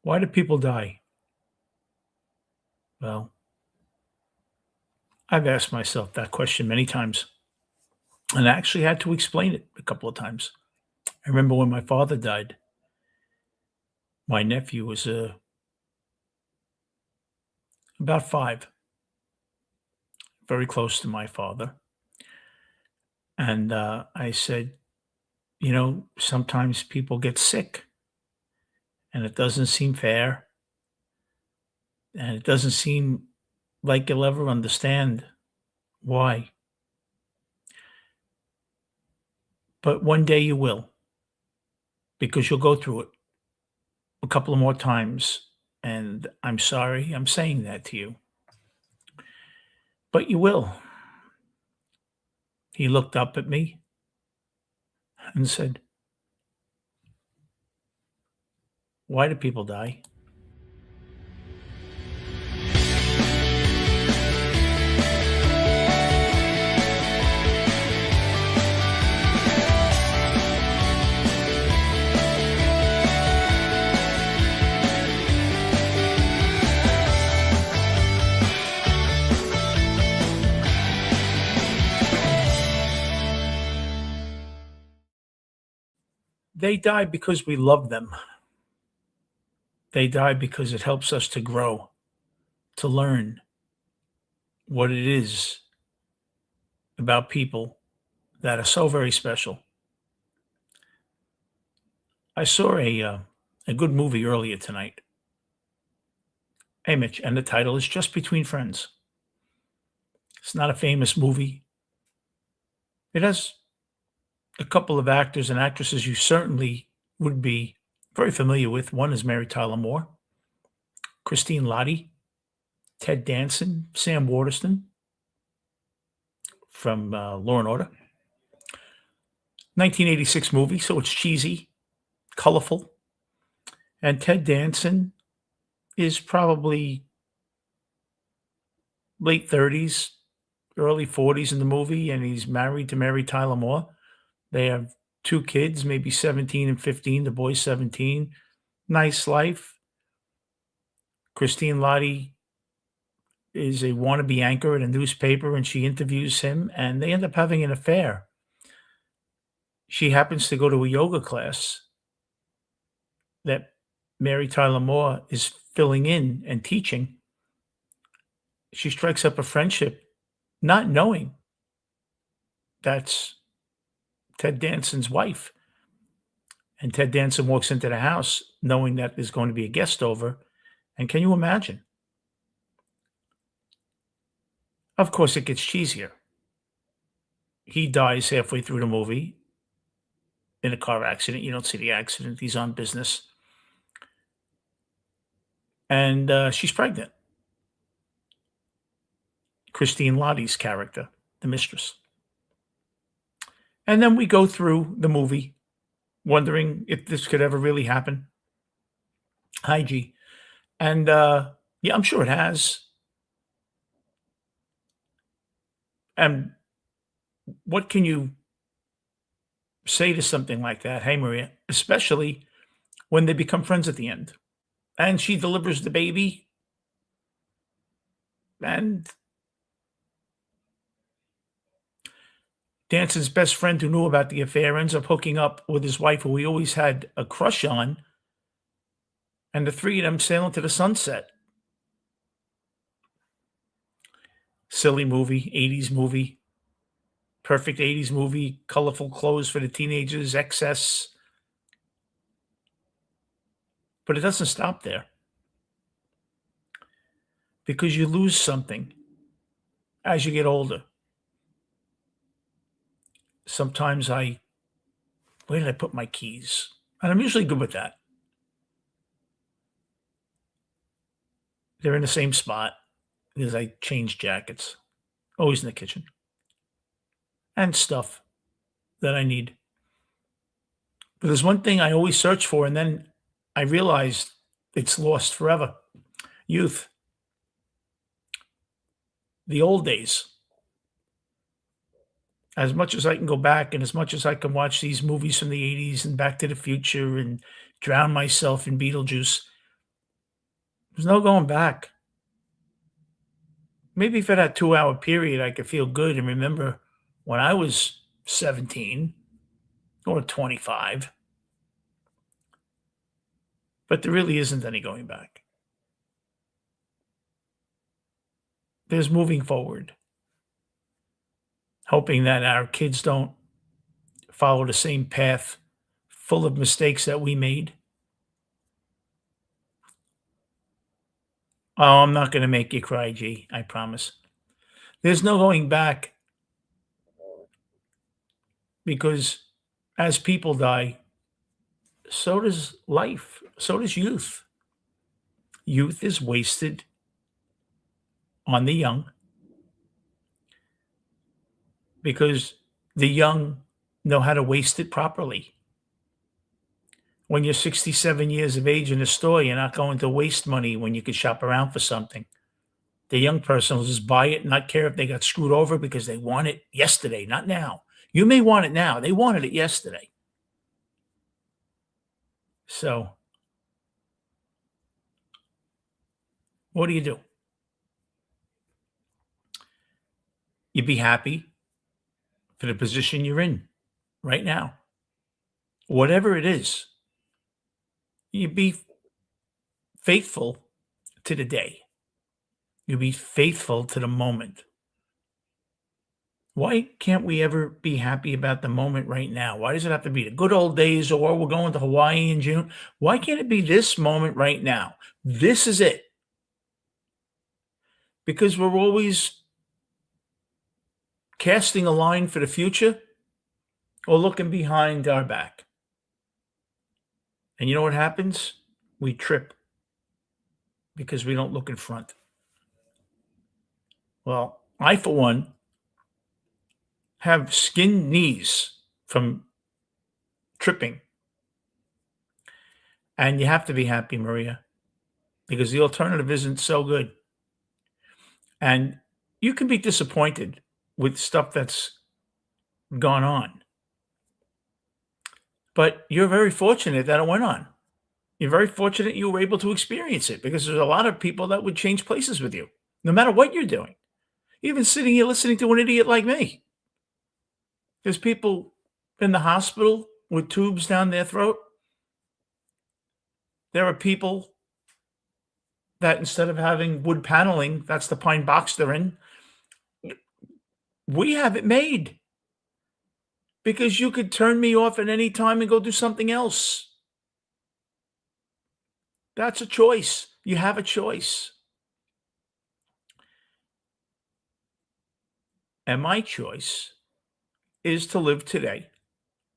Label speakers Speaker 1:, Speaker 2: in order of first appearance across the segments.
Speaker 1: Why do people die? Well, I've asked myself that question many times, and I actually had to explain it a couple of times. I remember when my father died, my nephew was about 5, very close to my father. And I said, sometimes people get sick and it doesn't seem fair. And it doesn't seem like you'll ever understand why. But one day you will, because you'll go through it a couple of more times. And I'm sorry I'm saying that to you, but you will. He looked up at me and said, "Why do people die?" They die because we love them. They die because it helps us to grow, to learn what it is about people that are so very special. I saw a good movie earlier tonight. Hey, Mitch, and the title is Just Between Friends. It's not a famous movie. It has a couple of actors and actresses you certainly would be very familiar with. One is Mary Tyler Moore, Christine Lottie, Ted Danson, Sam Waterston from Law and Order. 1986 movie, so it's cheesy, colorful. And Ted Danson is probably late 30s, early 40s in the movie, and he's married to Mary Tyler Moore. They have 2 kids, maybe 17 and 15. The boy's 17. Nice life. Christine Lottie is a wannabe anchor at a newspaper, and she interviews him, and they end up having an affair. She happens to go to a yoga class that Mary Tyler Moore is filling in and teaching. She strikes up a friendship, not knowing that's Ted Danson's wife. And Ted Danson walks into the house knowing that there's going to be a guest over. And can you imagine? Of course, it gets cheesier. He dies halfway through the movie in a car accident. You don't see the accident. He's on business. And she's pregnant. Christine Lottie's character, the mistress. And then we go through the movie wondering if this could ever really happen. Hi, G. And yeah, I'm sure it has. And what can you say to something like that? Hey, Maria, especially when they become friends at the end. And she delivers the baby. And Danson's best friend who knew about the affair ends up hooking up with his wife, who he always had a crush on. And the 3 of them sail into the sunset. Silly movie, 80s movie. Perfect 80s movie, colorful clothes for the teenagers, excess. But it doesn't stop there. Because you lose something as you get older. Sometimes where did I put my keys? And I'm usually good with that. They're in the same spot because I change jackets, always in the kitchen, and stuff that I need. But there's one thing I always search for, and then I realized it's lost forever. Youth. The old days. As much as I can go back and as much as I can watch these movies from the 80s and Back to the Future and drown myself in Beetlejuice, There's no going back. Maybe for that 2-hour period, I could feel good and remember when I was 17 or 25, but there really isn't any going back. There's moving forward, hoping that our kids don't follow the same path full of mistakes that we made. Oh, I'm not gonna make you cry, G, I promise. There's no going back because as people die, so does life, so does youth. Youth is wasted on the young because the young know how to waste it properly. When you're 67 years of age in a store, you're not going to waste money when you could shop around for something. The young person will just buy it and not care if they got screwed over because they want it yesterday, not now. You may want it now. They wanted it yesterday. So, what do? You be happy for the position you're in right now. Whatever it is, you be faithful to the day. You be faithful to the moment. Why can't we ever be happy about the moment right now? Why does it have to be the good old days or we're going to Hawaii in June? Why can't it be this moment right now? This is it. Because we're always casting a line for the future or looking behind our back. And you know what happens? We trip because we don't look in front. Well, I, for one, have skinned knees from tripping. And you have to be happy, Maria, because the alternative isn't so good. And you can be disappointed with stuff that's gone on. But you're very fortunate that it went on. You're very fortunate you were able to experience it because there's a lot of people that would change places with you, no matter what you're doing. Even sitting here listening to an idiot like me. There's people in the hospital with tubes down their throat. There are people that instead of having wood paneling, that's the pine box they're in. We have it made because you could turn me off at any time and go do something else. That's a choice. You have a choice. And my choice is to live today,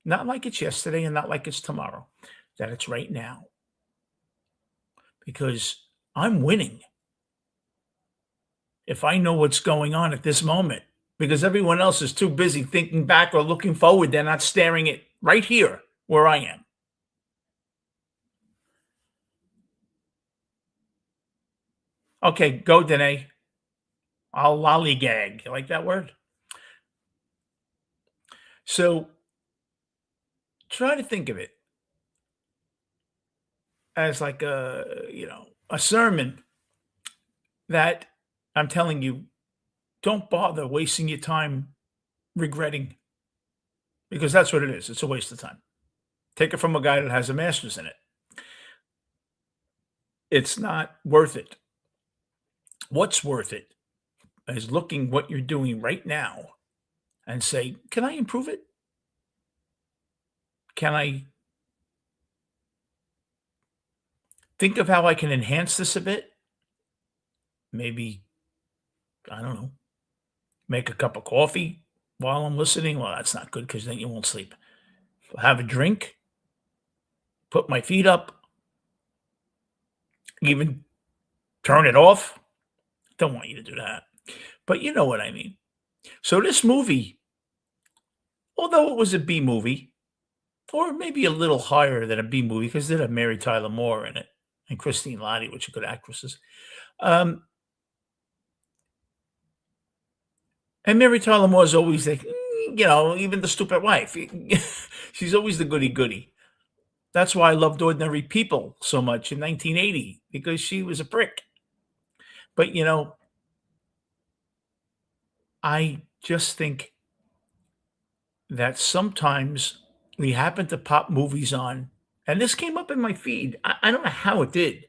Speaker 1: not like it's yesterday and not like it's tomorrow, that it's right now. Because I'm winning if I know what's going on at this moment, because everyone else is too busy thinking back or looking forward. They're not staring at right here where I am. Okay, go, Danae. I'll lollygag. You like that word? So try to think of it as like a sermon that I'm telling you, don't bother wasting your time regretting because that's what it is. It's a waste of time. Take it from a guy that has a master's in it. It's not worth it. What's worth it is looking what you're doing right now and say, can I improve it? Can I think of how I can enhance this a bit? Maybe, I don't know, make a cup of coffee while I'm listening. Well, that's not good because then you won't sleep. Have a drink, put my feet up, even turn it off. Don't want you to do that. But you know what I mean. So this movie, although it was a B movie, or maybe a little higher than a B movie because it had Mary Tyler Moore in it and Christine Lahti, which are good actresses. And Mary Tyler Moore is always like, even the stupid wife. She's always the goody-goody. That's why I loved Ordinary People so much in 1980 because she was a prick. But, I just think that sometimes we happen to pop movies on, and this came up in my feed. I don't know how it did.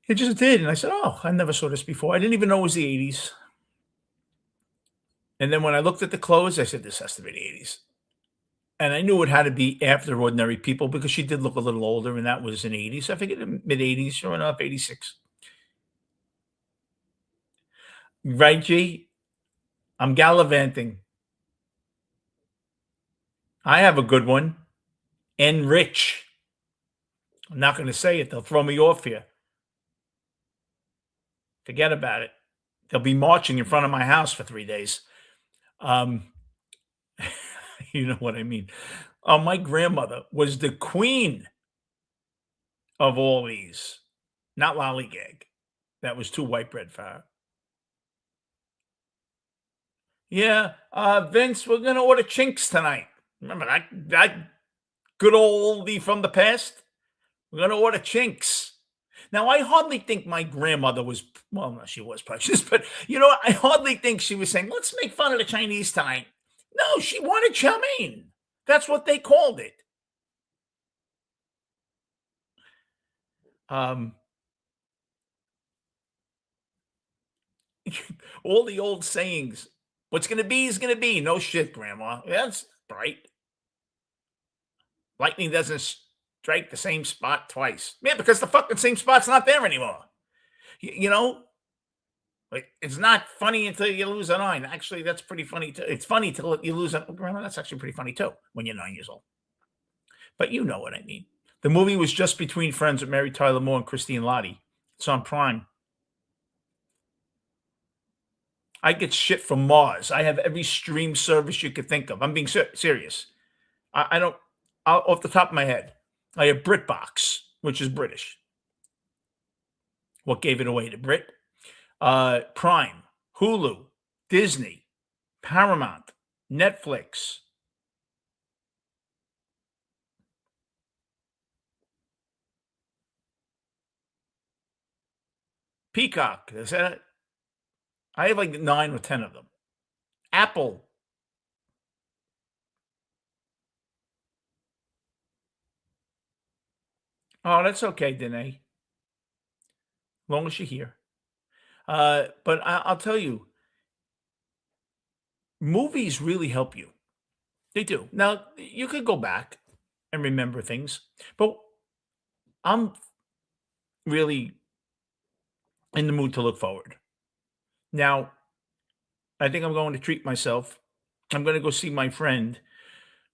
Speaker 1: It just did, and I said, "Oh, I never saw this before." I didn't even know it was the '80s. And then when I looked at the clothes, I said, "This has to be the '80s." And I knew it had to be after Ordinary People because she did look a little older, and that was in '80s. I figured in mid-'80s, sure enough, '86. Right, G? I'm gallivanting. I have a good one. Enrich. I'm not gonna say it, they'll throw me off here. Forget about it. They'll be marching in front of my house for 3 days. Um, you know what I mean. My grandmother was the queen of all these, not lollygag. That was too white bread for her. Yeah, Vince, we're gonna order Chinks tonight. Remember that good oldie from the past? We're gonna order Chinks. Now, I hardly think my grandmother was well, no, she was precious, but you know what? I hardly think she was saying, "Let's make fun of the Chinese tonight." No, she wanted chow mein. That's what they called it. Um, all the old sayings. What's gonna be is gonna be. No shit, grandma. That's right. Lightning doesn't strike the same spot twice. Yeah, because the fucking same spot's not there anymore. You know, like it's not funny until you lose an eye. Actually, that's pretty funny too. It's funny till you lose an grandma. That's actually pretty funny too when you're 9 years old. But you know what I mean. The movie was Just Between Friends with Mary Tyler Moore and Christine Lottie. It's on Prime. I get shit from Mars. I have every stream service you could think of. I'm being serious. I don't. Off the top of my head, I have BritBox, which is British. What gave it away to Brit? Prime, Hulu, Disney, Paramount, Netflix. Peacock. Is that it? I have like 9 or 10 of them. Apple. Oh, that's okay, Danae. Long as you're here. But I'll tell you, movies really help you. They do. Now, you could go back and remember things, but I'm really in the mood to look forward. Now, I think I'm going to treat myself. I'm going to go see my friend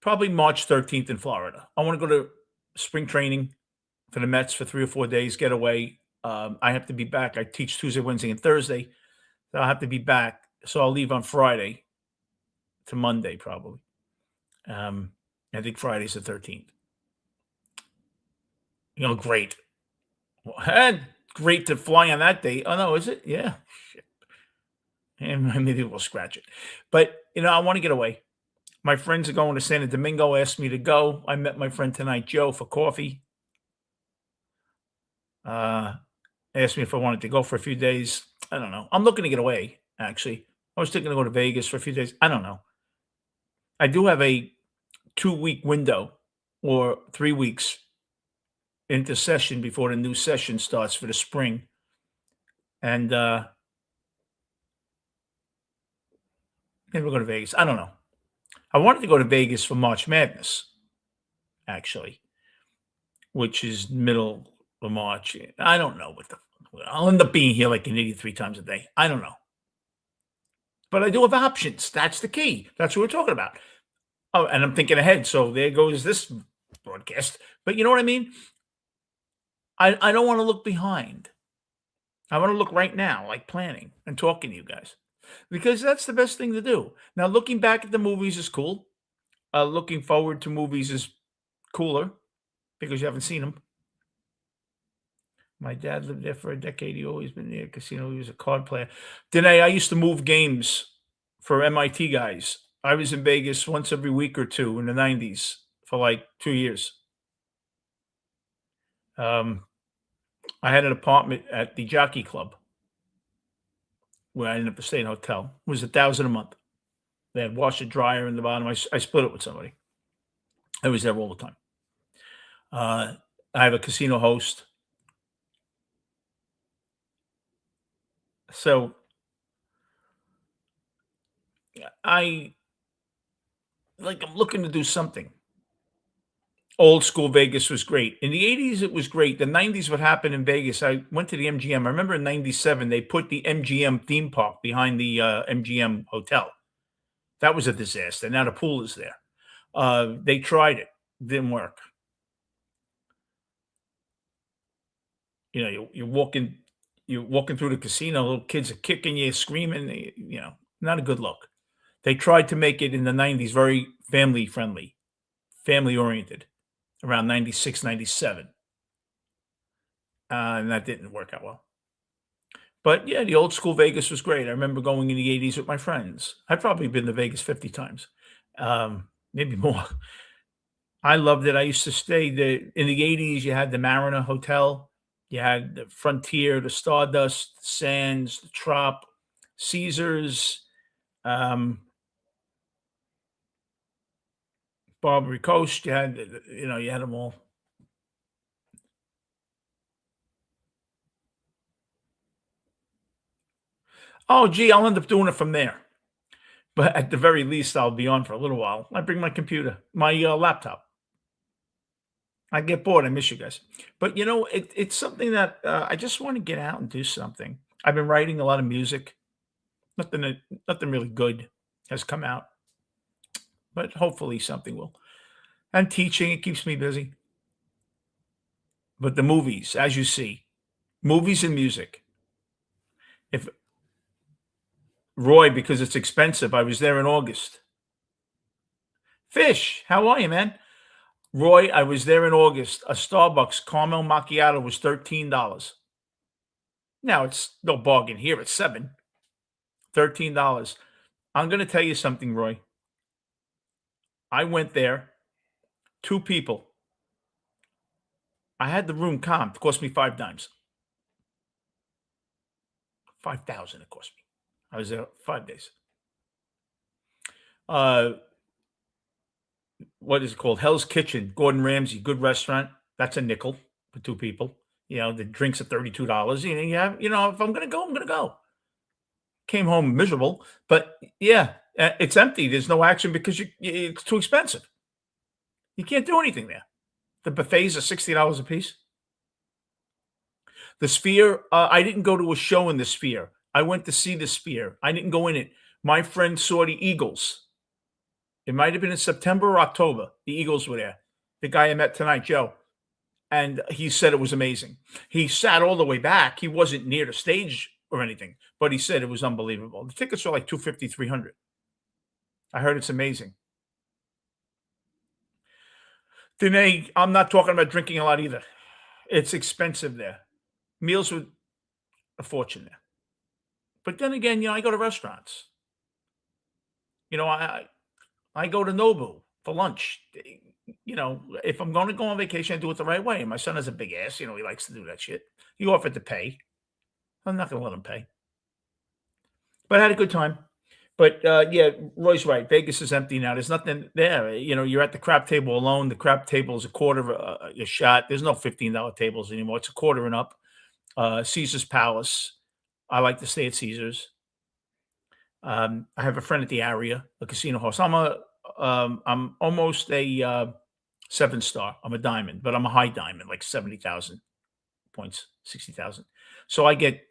Speaker 1: probably March 13th in Florida. I want to go to spring training for the Mets for 3 or 4 days, get away. I have to be back. I teach Tuesday, Wednesday, and Thursday. So I'll have to be back. So I'll leave on Friday to Monday, probably. Um, I think Friday's the 13th. Great. Well, great to fly on that day. Oh, no, is it? Yeah. Shit. And maybe we'll scratch it. But, I want to get away. My friends are going to Santo Domingo, asked me to go. I met my friend tonight, Joe, for coffee. Asked me if I wanted to go for a few days. I don't know. I'm looking to get away, actually. I was thinking to go to Vegas for a few days. I don't know. I do have a 2-week window or 3 weeks into session before the new session starts for the spring. And maybe we'll go to Vegas. I don't know. I wanted to go to Vegas for March Madness, actually, which is middle of March. I don't know what I'll end up being here like an idiot 3 times a day. I don't know. But I do have options. That's the key. That's what we're talking about. Oh, and I'm thinking ahead. So there goes this broadcast. But you know what I mean? I don't want to look behind. I want to look right now, like planning and talking to you guys, because that's the best thing to do. Now, looking back at the movies is cool. Looking forward to movies is cooler because you haven't seen them. My dad lived there for a decade. He always been near a casino. He was a card player. Danae, I used to move games for MIT guys. I was in Vegas once every week or two in the '90s for like 2 years. Um, I had an apartment at the Jockey Club where I ended up staying in a hotel. It was 1,000 a month. They had washer dryer in the bottom. I split it with somebody. I was there all the time. I have a casino host. So I I'm looking to do something. Old school Vegas was great. In the 80s, it was great. The 90s, what happened in Vegas, I went to the MGM. I remember in 97, they put the MGM theme park behind the MGM hotel. That was a disaster. Now the pool is there. They tried it, didn't work. You're walking through the casino, little kids are kicking you, screaming, not a good look. They tried to make it in the 90s very family friendly, family oriented around 96, 97. And that didn't work out well. But yeah, the old school Vegas was great. I remember going in the 80s with my friends. I've probably been to Vegas 50 times, maybe more. I loved it. I used to stay in the 80s. You had the Mariner Hotel, you had the Frontier, the Stardust, the Sands, the Trop, Caesars, um, Barbary Coast. You had, you had them all. Oh, gee, I'll end up doing it from there. But at the very least, I'll be on for a little while. I bring my computer, my laptop. I get bored. I miss you guys. But it's something that I just want to get out and do something. I've been writing a lot of music. Nothing, nothing really good has come out, but hopefully something will. And teaching, it keeps me busy. But the movies, as you see, movies and music. If Roy, because it's expensive, I was there in August. Fish, how are you, man? Roy, I was there in August. A Starbucks caramel macchiato was $13. Now it's no bargain here at seven. $13. I'm going to tell you something, Roy. I went there, two people. I had the room comped. It cost me 5 dimes. 5,000 it cost me. I was there 5 days. Uh, what is it called? Hell's Kitchen, Gordon Ramsay, good restaurant. That's a nickel for two people. The drinks are $32. If I'm gonna go, I'm gonna go. Came home miserable, but yeah, it's empty. There's no action because it's too expensive. You can't do anything there. The buffets are $60 a piece. The Sphere, I didn't go to a show in the Sphere. I went to see the Sphere. I didn't go in it. My friend saw the Eagles. It might have been in September or October. The Eagles were there. The guy I met tonight, Joe, and he said it was amazing. He sat all the way back. He wasn't near the stage or anything, but he said it was unbelievable. The tickets are like 250, 300. I heard it's amazing. Danae, I'm not talking about drinking a lot either. It's expensive there. Meals were a fortune there. But then again, I go to restaurants. I go to Nobu for lunch. If I'm going to go on vacation, I do it the right way. And my son has a big ass. He likes to do that shit. He offered to pay. I'm not going to let him pay. But I had a good time. But yeah, Roy's right. Vegas is empty now. There's nothing there. You're at the crap table alone. The crap table is a quarter of a shot. There's no $15 tables anymore. It's a quarter and up. Caesar's Palace. I like to stay at Caesar's. I have a friend at the area, a casino host. I'm almost a 7-star. I'm a diamond, but I'm a high diamond, like 70,000 points, 60,000. So I get,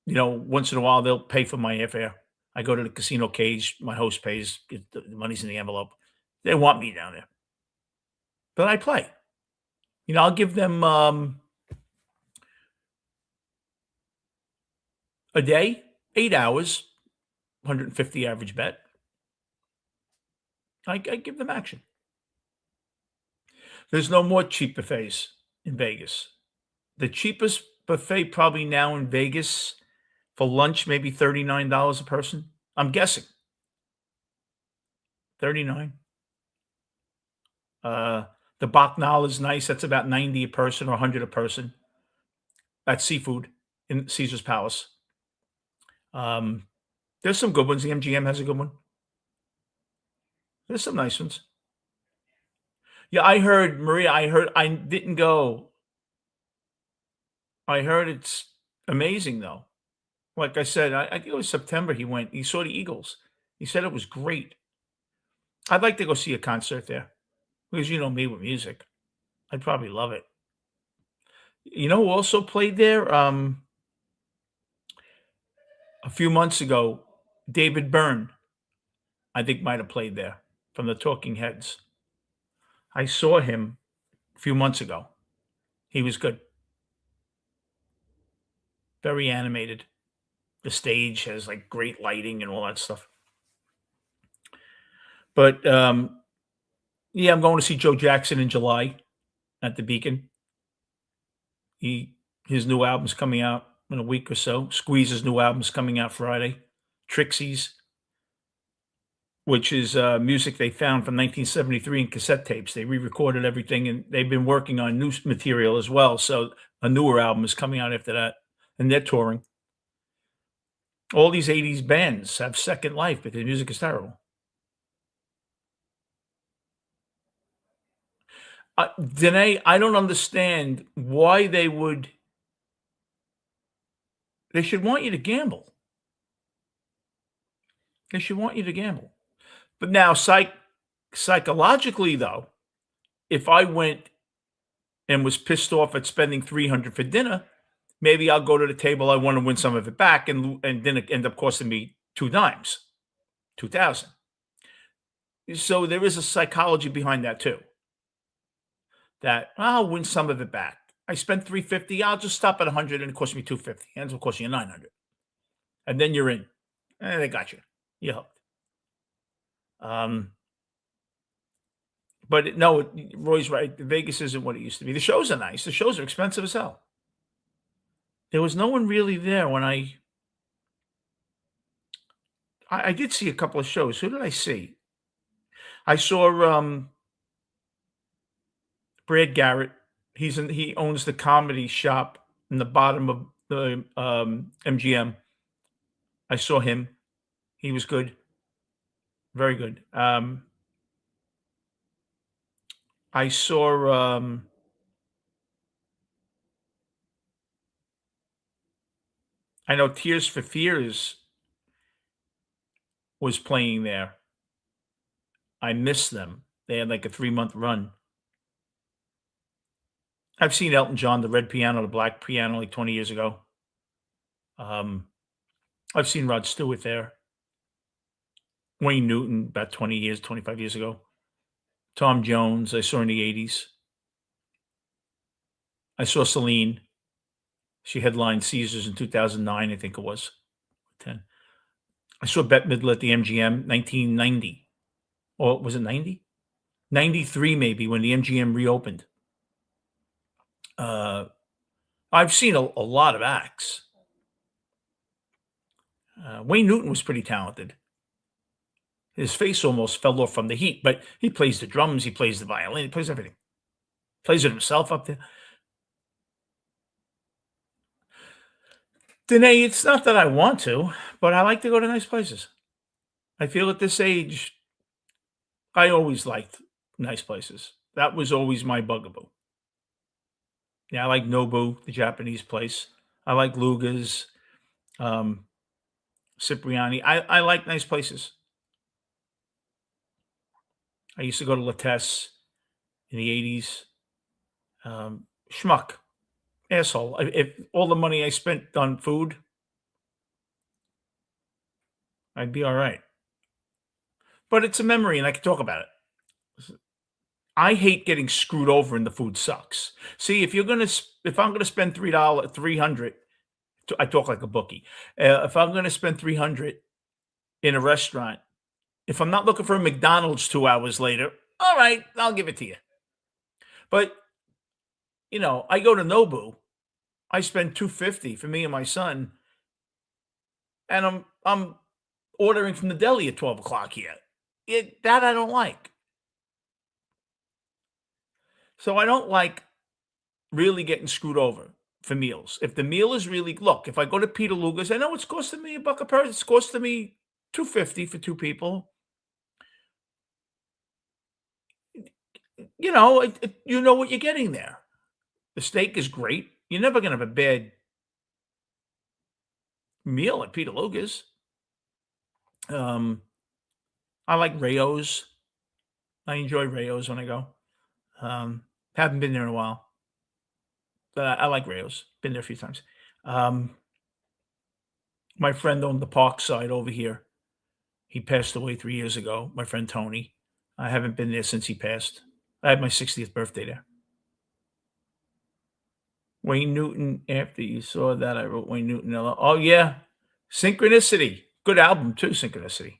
Speaker 1: once in a while they'll pay for my airfare. I go to the casino cage. My host pays. The money's in the envelope. They want me down there, but I play. I'll give them a day, 8 hours, 150 average bet. I give them action. There's no more cheap buffets in Vegas. The cheapest buffet probably now in Vegas for lunch, maybe $39 a person. I'm guessing. 39. The Bacchanal is nice. That's about 90 a person or 100 a person. That's seafood in Caesar's Palace. Um, there's some good ones. The MGM has a good one. There's some nice ones. Yeah, I heard Maria. I didn't go. I heard it's amazing though. Like I said, I think it was September he went. He saw the Eagles. He said it was great. I'd like to go see a concert there because you know me with music. I'd probably love it. You know who also played there? A few months ago, David Byrne, I think might have played there from the Talking Heads. I saw him a few months ago. He was good. Very animated. The stage has like great lighting and all that stuff. But yeah, I'm going to see Joe Jackson in July at the Beacon. He his new album's coming out in a week or so. Squeeze's new album's coming out Friday. Trixie's, which is music they found from 1973 in cassette tapes. They re-recorded everything, and they've been working on new material as well. So a newer album is coming out after that, and they're touring. All these '80s bands have second life because the music is terrible. Danae, I don't understand why they would. They should want you to gamble. They should want you to gamble. But now, psychologically, though, if I went and was pissed off at spending 300 for dinner, maybe I'll go to the table. I want to win some of it back, and then it end up costing me two dimes, 2,000. So there is a psychology behind that too. That I'll win some of it back. I spent 350. I'll just stop at 100, and it cost me 250. Ends up costing you 900, and then you're in. And they got you. You hooked. Um, but no, Roy's right. Vegas isn't what it used to be. The shows are nice. The shows are expensive as hell. There was no one really there when I did see a couple of shows. Who did I see? I saw Brad Garrett. He owns the comedy shop in the bottom of the MGM. I saw him. He was good. Very good. I saw I know Tears for Fears was playing there. I missed them. They had like a 3-month run. I've seen Elton John, the red piano, the black piano, like 20 years ago. Um, I've seen Rod Stewart there. Wayne Newton about 20 years, 25 years ago. Tom Jones, I saw in the 80s. I saw Celine. She headlined Caesars in 2009, I think it was. 10. I saw Bette Midler at the MGM 1990. Or was it 90? 93 maybe when the MGM reopened. I've seen a lot of acts. Wayne Newton was pretty talented. His face almost fell off from the heat, but he plays the drums, he plays the violin, he plays everything. Plays it himself up there. Danae, it's not that I want to, but I like to go to nice places. I feel at this age, I always liked nice places. That was always my bugaboo. Yeah, I like Nobu, the Japanese place. I like Luga's, um, Cipriani. I like nice places. I used to go to Lattes in the 80s. Schmuck, asshole. If all the money I spent on food, I'd be all right. But it's a memory, and I can talk about it. I hate getting screwed over and the food sucks. See, if I'm gonna spend $3, 300, I talk like a bookie. If I'm gonna spend 300 in a restaurant, if I'm not looking for a McDonald's 2 hours later, all right, I'll give it to you. But I go to Nobu, I spend 250 for me and my son, and I'm ordering from the deli at 12 o'clock here. That I don't like. So I don't like really getting screwed over for meals. If the meal is really look, if I go to Peter Luger's, I know it's costing me a buck a person. It's costing me 250 for two people. You know what you're getting there. The steak is great. You're never gonna have a bad meal at Peter Luger's. Um, I like Rayo's. I enjoy Rayo's when I go. Um, haven't been there in a while, but I like Rayo's. Been there a few times. Um, my friend owned the Park side over here. He passed away 3 years ago, my friend Tony. I haven't been there since he passed. I had my 60th birthday there. Wayne Newton, after you saw that, I wrote Wayne Newton. Oh, yeah. Synchronicity. Good album, too, Synchronicity.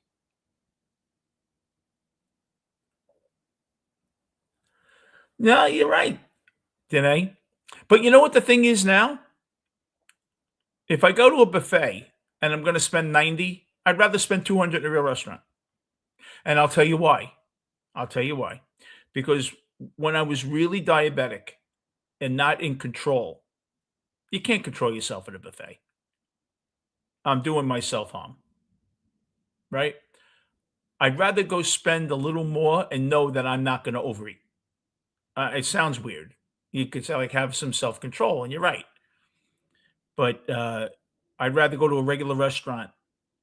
Speaker 1: No, you're right, Danae. But you know what the thing is now? If I go to a buffet and I'm going to spend 90, I'd rather spend 200 in a real restaurant. And I'll tell you why. I'll tell you why. Because when I was really diabetic and not in control, you can't control yourself at a buffet. I'm doing myself harm, right? I'd rather go spend a little more and know that I'm not going to overeat. It sounds weird. You could say, like, have some self control, and you're right. But I'd rather go to a regular restaurant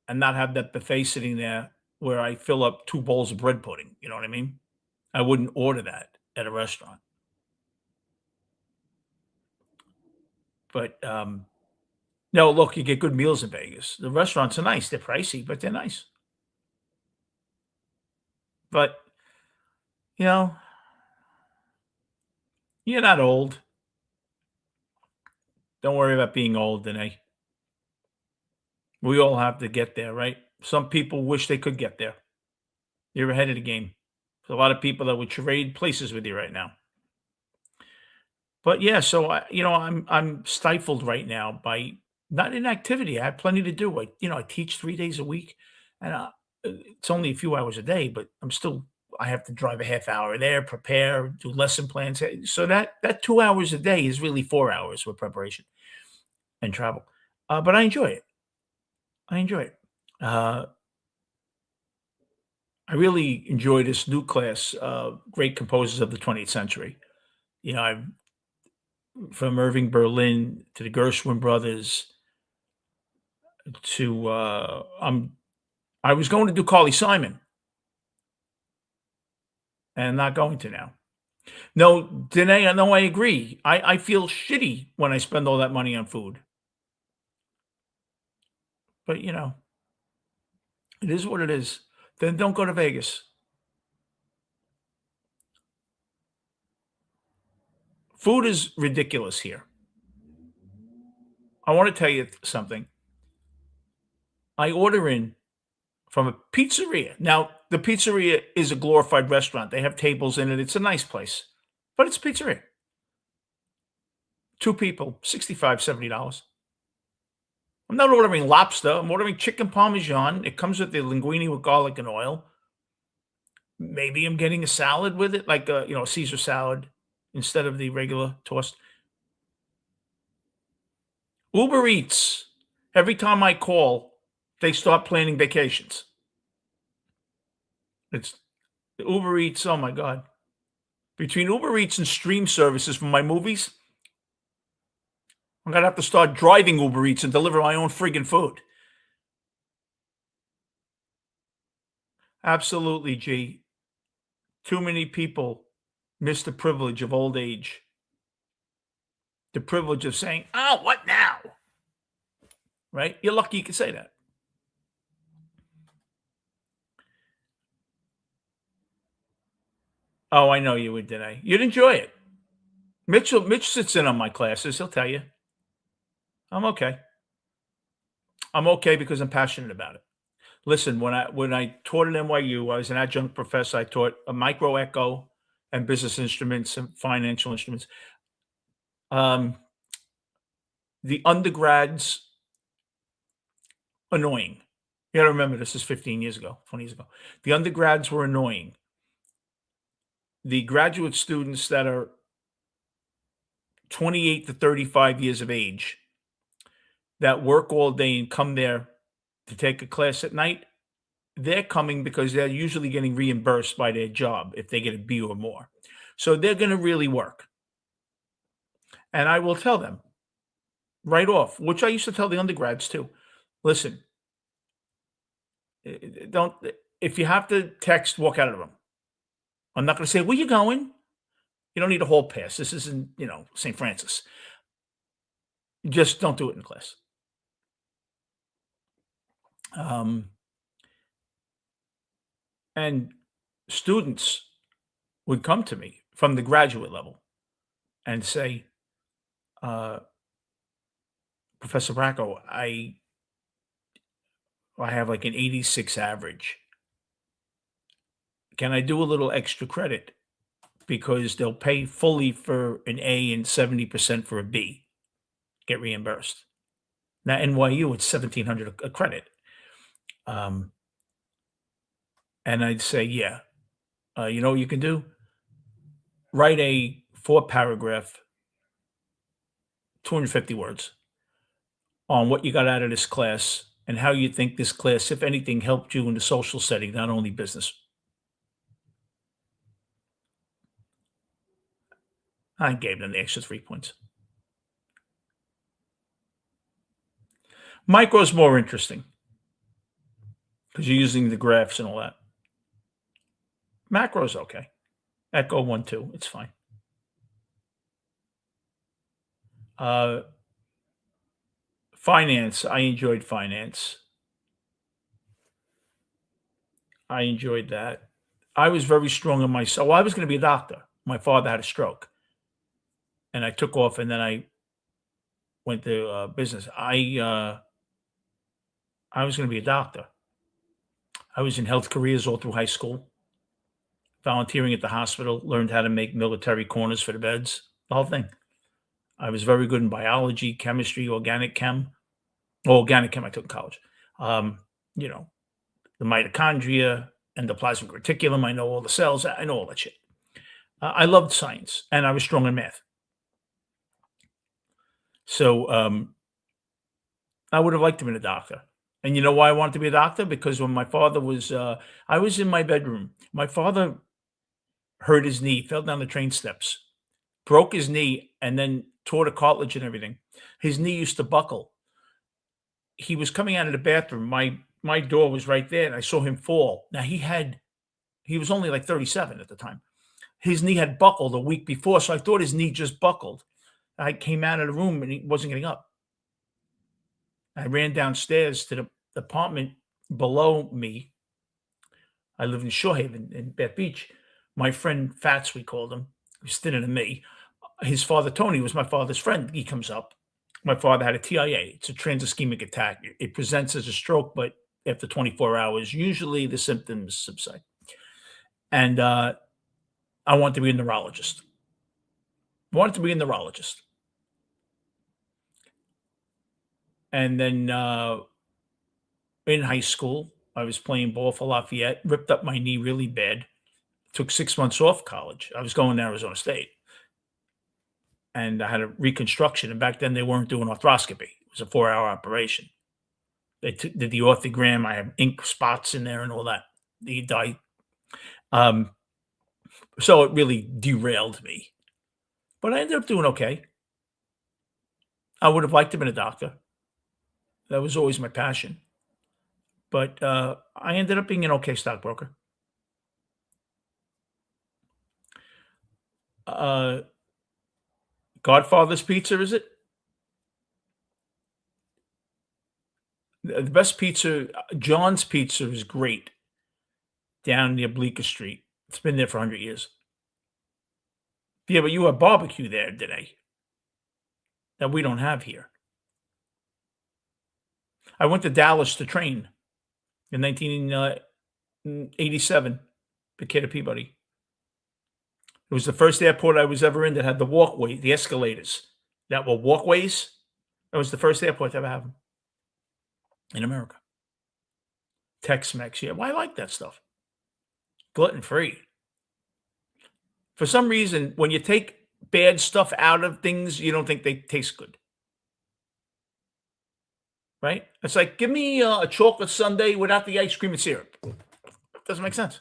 Speaker 1: and not have that buffet sitting there where I fill up 2 bowls of bread pudding. You know what I mean? I wouldn't order that at a restaurant. But no, look, you get good meals in Vegas. The restaurants are nice. They're pricey, but they're nice. But you know, you're not old. Don't worry about being old, Danae. We all have to get there, right? Some people wish they could get there. You're ahead of the game. There's a lot of people that would trade places with you right now. But yeah, so I'm stifled right now by not inactivity. I have plenty to do. I teach 3 days a week, and it's only a few hours a day, but I have to drive a half hour there, prepare, do lesson plans. So that 2 hours a day is really 4 hours with preparation and travel. But I enjoy it. I enjoy it. Uh, I really enjoy this new class, great composers of the 20th century. I've from Irving Berlin to the Gershwin brothers to I was going to do Carly Simon and not going to now. No, Danae, I know I agree. I feel shitty when I spend all that money on food. But it is what it is. Then don't go to Vegas. Food is ridiculous here. I want to tell you something. I order in from a pizzeria. Now, the pizzeria is a glorified restaurant. They have tables in it. It's a nice place, but it's a pizzeria. Two people, $65, $70. I'm not ordering lobster. I'm ordering chicken parmesan. It comes with the linguine with garlic and oil. Maybe I'm getting a salad with it, like a Caesar salad instead of the regular toast. Uber Eats. Every time I call, they start planning vacations. It's Uber Eats. Oh my god! Between Uber Eats and stream services for my movies, I'm gonna have to start driving Uber Eats and deliver my own friggin' food. Absolutely, G. Too many people miss the privilege of old age. The privilege of saying, "Oh, what now?" Right? You're lucky you can say that. Oh, I know you would, didn't I? You'd enjoy it. Mitch sits in on my classes. He'll tell you. I'm okay. I'm okay because I'm passionate about it. Listen, when I taught at NYU, I was an adjunct professor. I taught a micro echo and business instruments and financial instruments. Um, the undergrads annoying. You got to remember this is 15 years ago, 20 years ago. The undergrads were annoying. The graduate students that are 28 to 35 years of age that work all day and come there to take a class at night, they're coming because they're usually getting reimbursed by their job if they get a B or more. So they're going to really work. And I will tell them right off, which I used to tell the undergrads too. Listen, don't, if you have to text, walk out of the room. I'm not going to say, where you going? You don't need a hall pass. This isn't, St. Francis. Just don't do it in class. And students would come to me from the graduate level and say, Professor Bracco, I have like an 86 average. Can I do a little extra credit? Because they'll pay fully for an A and 70% for a B, get reimbursed. Now, NYU, it's $1,700 a credit. And I'd say, yeah, you know what you can do? Write a 4-paragraph, 250 words on what you got out of this class and how you think this class, if anything, helped you in the social setting, not only business. I gave them the extra 3 points. Micro's more interesting because you're using the graphs and all that. Macro's okay. Echo 1, 2, it's fine. Finance, I enjoyed finance. I enjoyed that. I was very strong in myself. Well, I was going to be a doctor. My father had a stroke, and I took off, and then I went to business. I was going to be a doctor. I was in health careers all through high school, volunteering at the hospital, learned how to make military corners for the beds, the whole thing. I was very good in biology, chemistry, organic chem. Oh, organic chem I took in college. The mitochondria, endoplasmic reticulum. I know all the cells. I know all that shit. I loved science, and I was strong in math. So I would have liked to be a doctor. And you know why I wanted to be a doctor? Because when my father was, I was in my bedroom. My father hurt his knee, fell down the train steps, broke his knee, and then tore the cartilage and everything. His knee used to buckle. He was coming out of the bathroom. My door was right there, and I saw him fall. Now he was only like 37 at the time. His knee had buckled a week before, so I thought his knee just buckled. I came out of the room and he wasn't getting up. I ran downstairs to the apartment below me. I live in Shorehaven in Beth Beach. My friend Fats, we called him, who's thinner than me. His father, Tony, was my father's friend. He comes up. My father had a TIA. It's a transischemic attack. It presents as a stroke, but after 24 hours, usually the symptoms subside. And I wanted to be a neurologist. And then in high school, I was playing ball for Lafayette, ripped up my knee really bad, took 6 months off college. I was going to Arizona State. And I had a reconstruction. And back then they weren't doing arthroscopy. It was a 4-hour operation. They did the orthogram. I have ink spots in there and all that. The dye. So it really derailed me. But I ended up doing okay. I would have liked to have been a doctor. That was always my passion. But I ended up being an okay stockbroker. Godfather's Pizza, is it? The best pizza, John's Pizza is great down near Bleecker Street. It's been there for 100 years. Yeah, but you have barbecue there today that we don't have here. I went to Dallas to train in 1987, Decatur Peabody. It was the first airport I was ever in that had the walkway, the escalators that were walkways. That was the first airport to ever have them in America. Tex-Mex, yeah. Well, I like that stuff. Gluten-free. For some reason, when you take bad stuff out of things, you don't think they taste good, right? It's like, give me a chocolate sundae without the ice cream and syrup. Doesn't make sense.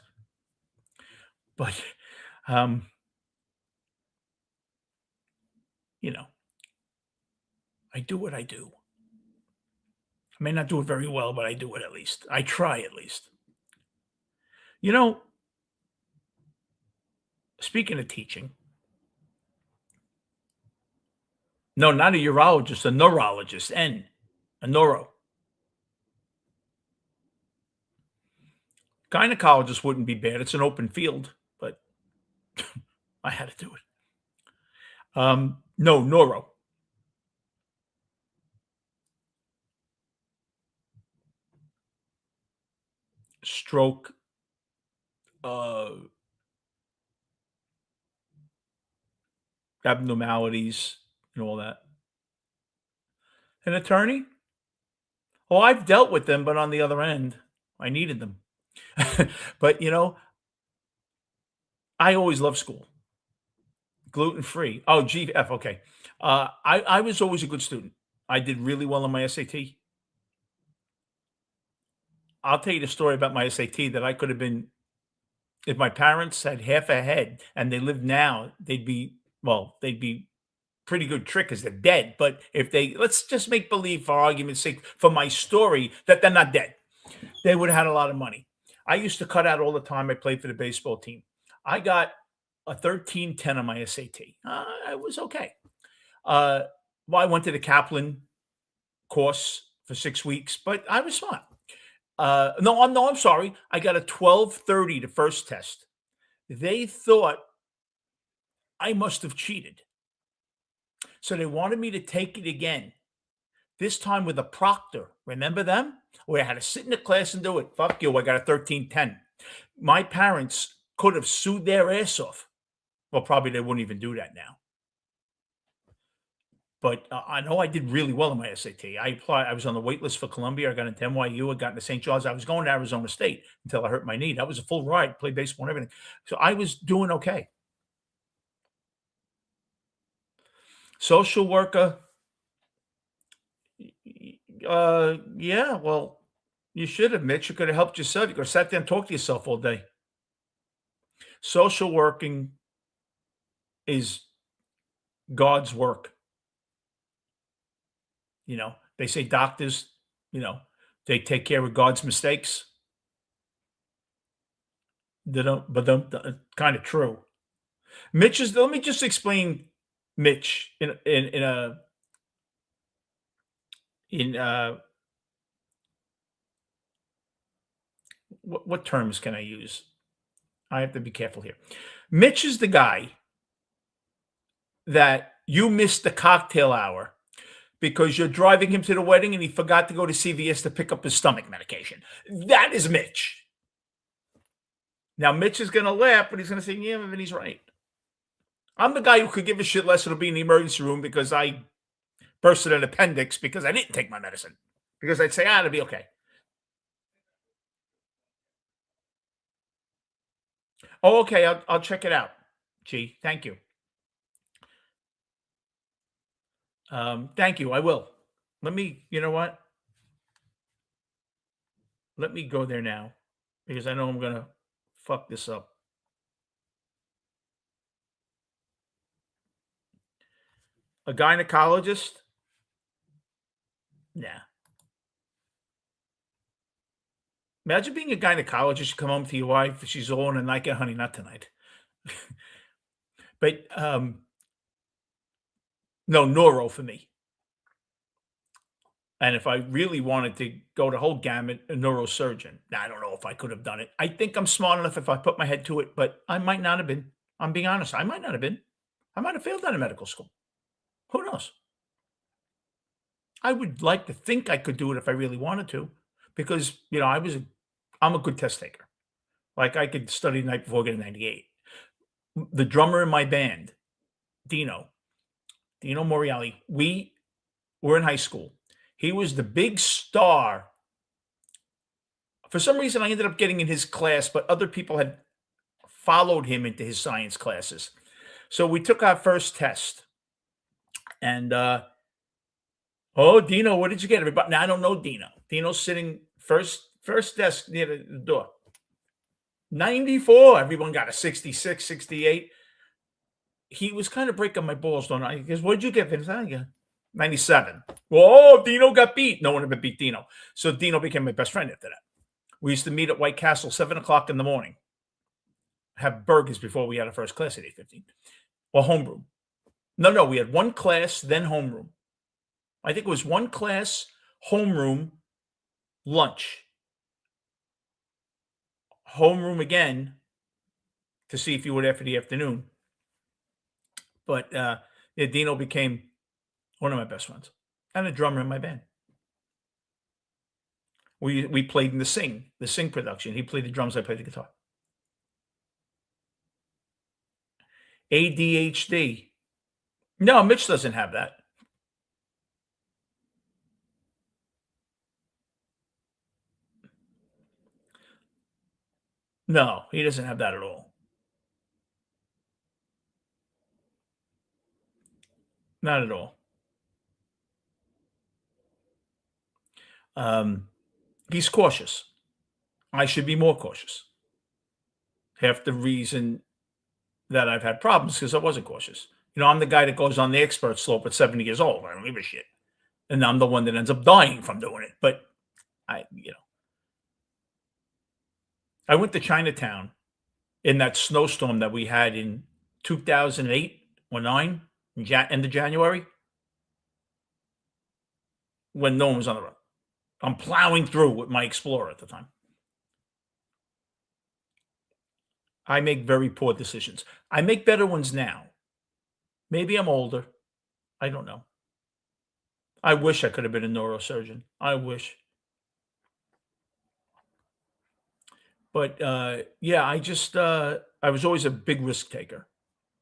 Speaker 1: But, um, you know, I do what I do. I may not do it very well, but I do it at least. I try at least. You know, speaking of teaching, no, not a urologist, a neurologist, a neuro. Gynecologist wouldn't be bad. It's an open field, but I had to do it. No, neuro, stroke, uh, abnormalities, and all that. An attorney? Oh, I've dealt with them, but on the other end, I needed them. But I always loved school. Gluten free. Oh, GF. Okay. I was always a good student. I did really well on my SAT. I'll tell you the story about my SAT that I could have been if my parents had half a head and they lived now, they'd be pretty good trick because they're dead. But if they let's just make believe for argument's sake for my story that they're not dead, they would have had a lot of money. I used to cut out all the time. I played for the baseball team. I got a 1310 on my SAT. I was okay. Uh, well, I went to the Kaplan course for 6 weeks, but I was smart. No, I'm sorry. I got a 1230 the first test. They thought I must have cheated. So they wanted me to take it again, this time with a proctor. Remember them? Where I had to sit in the class and do it. Fuck you. I got a 1310. My parents could have sued their ass off. Well, probably they wouldn't even do that now. But I know I did really well in my SAT. I applied. I was on the wait list for Columbia. I got into NYU. I got into St. John's. I was going to Arizona State until I hurt my knee. That was a full ride. Played baseball and everything. So I was doing okay. Social worker. Yeah. Well, you should have, Mitch. You could have helped yourself. You could have sat there and talked to yourself all day. Social working is God's work. They say doctors, you know, they take care of God's mistakes. They don't, but they're kind of true. Let me just explain Mitch in what terms can I use? I have to be careful here. Mitch is the guy that you missed the cocktail hour because you're driving him to the wedding and he forgot to go to CVS to pick up his stomach medication. That is Mitch. Now, Mitch is going to laugh, but he's going to say, yeah, and he's right. I'm the guy who could give a shit less. It'll be in the emergency room because I bursted an appendix because I didn't take my medicine. Because I'd say, it'll be okay. Oh, okay. I'll check it out. Gee, thank you. Thank you. I will. You know what? Let me go there now because I know I'm going to fuck this up. A gynecologist? Nah. Imagine being a gynecologist. You come home to your wife, she's all in a nightgown, honey, not tonight. But no, neuro for me. And if I really wanted to go the whole gamut, a neurosurgeon. Now, I don't know if I could have done it. I think I'm smart enough if I put my head to it, but I might not have been. I'm being honest. I might not have been. I might have failed out of medical school. Who knows? I would like to think I could do it if I really wanted to, because I'm a good test taker. Like I could study the night before getting 98. The drummer in my band, Dino Moriali, we were in high school. He was the big star. For some reason, I ended up getting in his class, but other people had followed him into his science classes. So we took our first test, and oh, Dino, what did you get? Everybody, now I don't know Dino. Dino's sitting first desk near the door. 94. Everyone got a 66, 68. He was kind of breaking my balls, don't I? He goes, "What'd you get, Vince?" I go, 97. Whoa, Dino got beat. No one ever beat Dino. So Dino became my best friend after that. We used to meet at White Castle, 7 o'clock in the morning, have burgers before we had our first class at 8:15. Or homeroom. No, we had one class, then homeroom. I think it was one class, homeroom, lunch. Homeroom again to see if you were there for the afternoon. But yeah, Dino became one of my best friends and a drummer in my band. We played in the Sing production. He played the drums, I played the guitar. ADHD. No, Mitch doesn't have that. No, he doesn't have that at all. Not at all. He's cautious. I should be more cautious. Half the reason that I've had problems because I wasn't cautious. I'm the guy that goes on the expert slope at 70 years old. I don't give a shit. And I'm the one that ends up dying from doing it. But I went to Chinatown in that snowstorm that we had in 2008 or 9, end of January, when no one was on the road. I'm plowing through with my Explorer at the time. I make very poor decisions. I make better ones now. Maybe I'm older. I don't know. I wish I could have been a neurosurgeon. I wish. But yeah, I was always a big risk taker.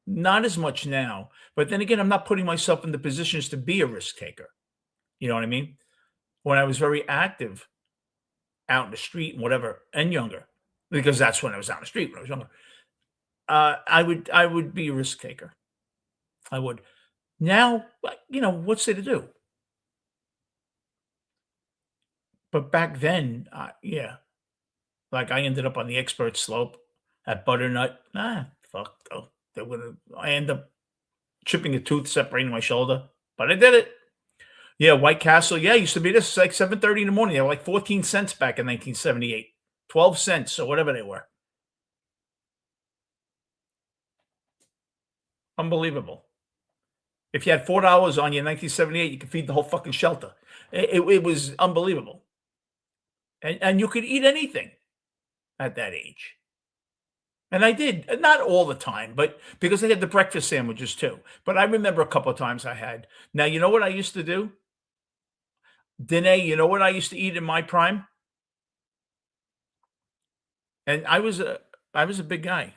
Speaker 1: Not as much now, but then again, I'm not putting myself in the positions to be a risk taker. You know what I mean? When I was very active out in the street and whatever, and younger, because that's when I was out in the street when I was younger. I would be a risk taker. I would. Now, what's there to do? But back then, yeah, like I ended up on the expert slope at Butternut. Fuck though. I end up chipping a tooth, separating my shoulder, but I did it. Yeah, White Castle. Yeah, it used to be this like 7:30 in the morning. They were like 14 cents back in 1978, 12 cents or whatever they were. Unbelievable. If you had $4 on you in 1978, you could feed the whole fucking shelter. It was unbelievable, and you could eat anything at that age. And I did, not all the time, but because they had the breakfast sandwiches too. But I remember a couple of times I had. Now, you know what I used to do? Dene, you know what I used to eat in my prime? And I was a big guy.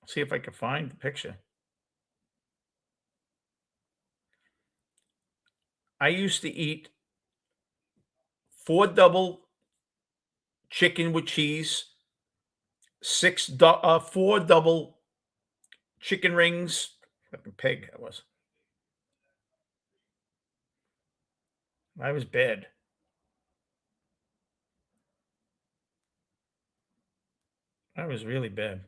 Speaker 1: See if I can find the picture. I used to eat 4 double chicken with cheese, 4 double chicken rings. Fucking pig, I was. I was bad. I was really bad.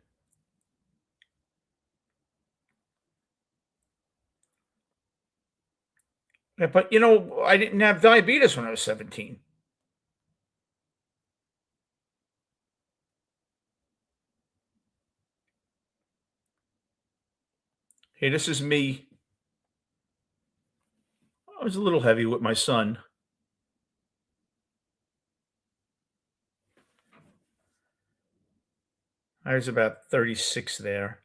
Speaker 1: Yeah, but, I didn't have diabetes when I was 17. Hey, this is me. I was a little heavy with my son. I was about 36 there.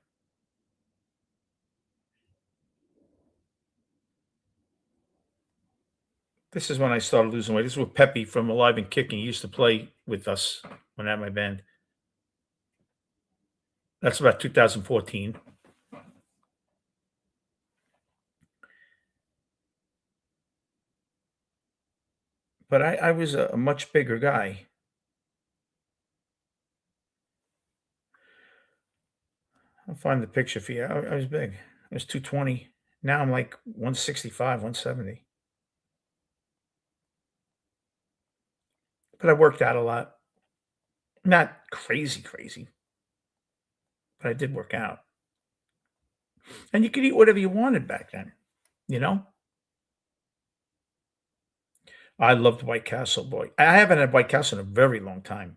Speaker 1: This is when I started losing weight. This is with Peppy from Alive and Kicking. He used to play with us when I had my band. That's about 2014. But I was a much bigger guy. find the picture for you. I was big. I was 220. Now I'm like 165, 170. But I worked out a lot. Not crazy, crazy, but I did work out. And you could eat whatever you wanted back then, you know? I loved White Castle, boy. I haven't had White Castle in a very long time,